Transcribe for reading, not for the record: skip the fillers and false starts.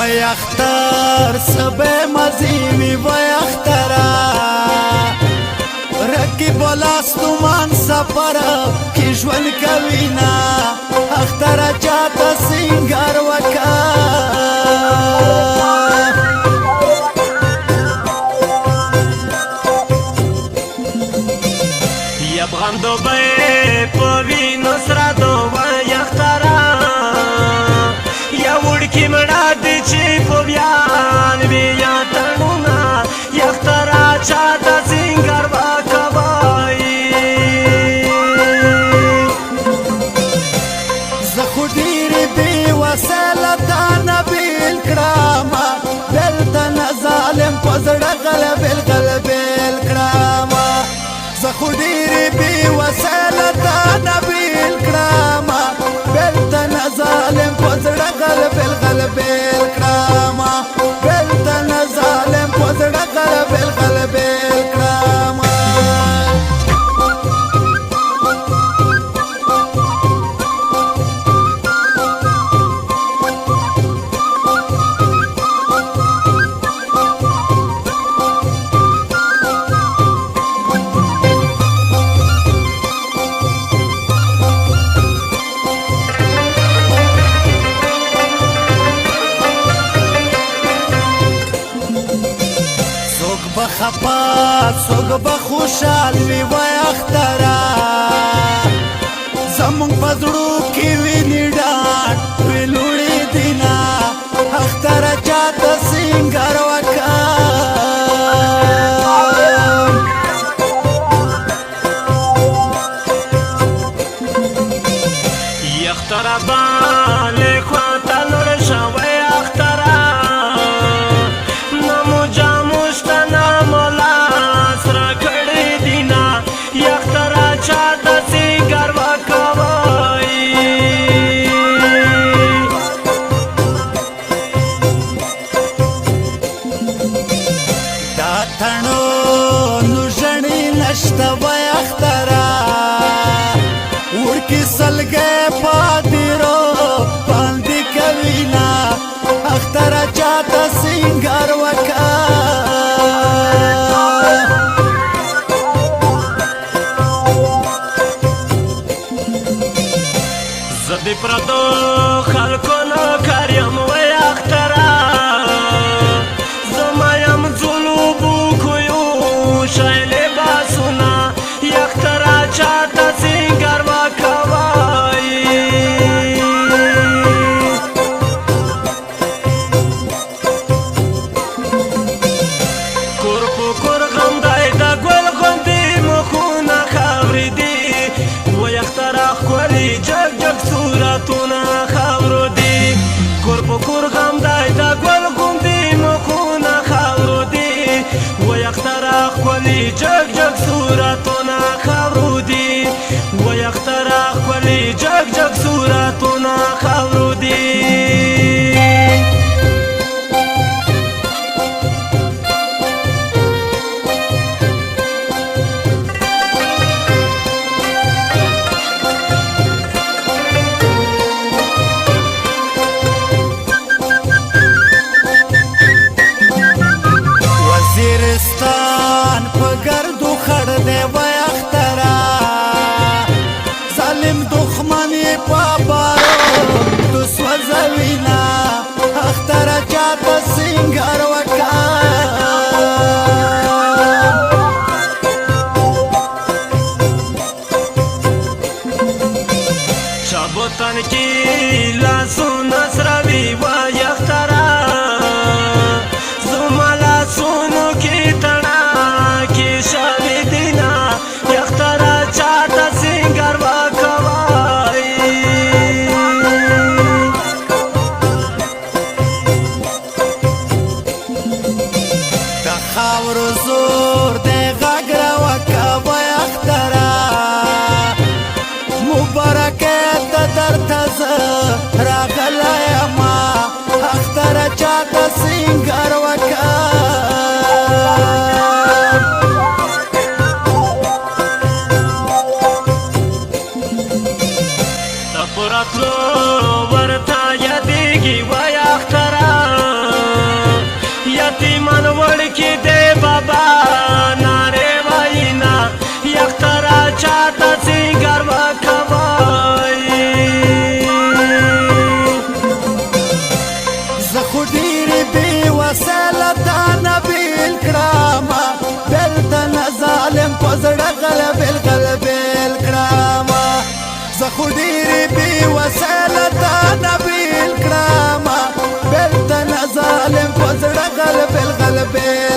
وای اختر سبه مزیوی وای اخترا رقیب لاستومان سفر کی ژوند کوي نا اخترا چاته سنگار وکا یبغم دوبه پوی نصرت وای اخترا یا وړکی مړه دي چې په بیان بیا تړونا یخترا چاته سنگار وکوي زه خو ډېر بې وسله تا نه بېل کړمه دلته نه ظالم په زړه غلبېل غلبېل کړمه زه خو ډېر بې وسله تا نه بېل کړمه دلته نه ظالم په زړه غلبېل غلبېل کړمه دلته نه ظالم په زړه غلبېل غلبېل کړمه خپا څوک به خوشحال وي وای اخترا زمونږ په زړو کې ویني ډاډ ویلوړې دینا اخترا چاته سنگار وکا یخترا باندې خواته لور شوی اخترا نمو جاموشتنا مولا سره کړی دینا یخترا چاته سنگار وکوي دا تڼو نو ژڼې نشته وای اخترا وړکي سلګۍ پادیرو باندې کوي نا اخترا چاته سنگار وکا زدی پردو خلکو نو کریم وی اخترا زمایم جنوبو کویو شایلی باسونا یخترا چاته سنگار وکوي کور په کور غم دی د ګل غوندې مخونه خاورې دي وی اخترا ښکلي جګ جګ صورتونه خاورو دي کور په کور غم دی د ګل غوندې مخونه خاورو دي وی اخترا ښکلي جګ جګ صورتونه خاورو دي وی اخترا ښکلي جګ جګ صورتونه خاورو دي وزیرستان په ګردو خړ دی وای اخترا ظالم دښمن یې په بارو تو سوځوي نا اخترا چاته سنگار وکا چابوتن کی لاسونه سروي وای اخترا زما لاسونو کې تڼا کې شوي دینا یخترا چاته سنگار وکوي د خاورو زور د غږ راوکا وای اخترا مبارکت درته زه راغلی یما اخترا چاته سنگار وکا د پراتلو ورته یادېږي وای اخترا یتیمان وړکي دی بابا نارې واینا یخترا چاته سینګار وکوي زه خو ډېرې بې وسله دانه بېل کړمه بېلته نه ظالم په زړه غلبېل غلبېل کړمه زه خو ډېرې بې وسله دانه بېل کړمه بېلته نه ظالم په زړه غلبېل غلبېل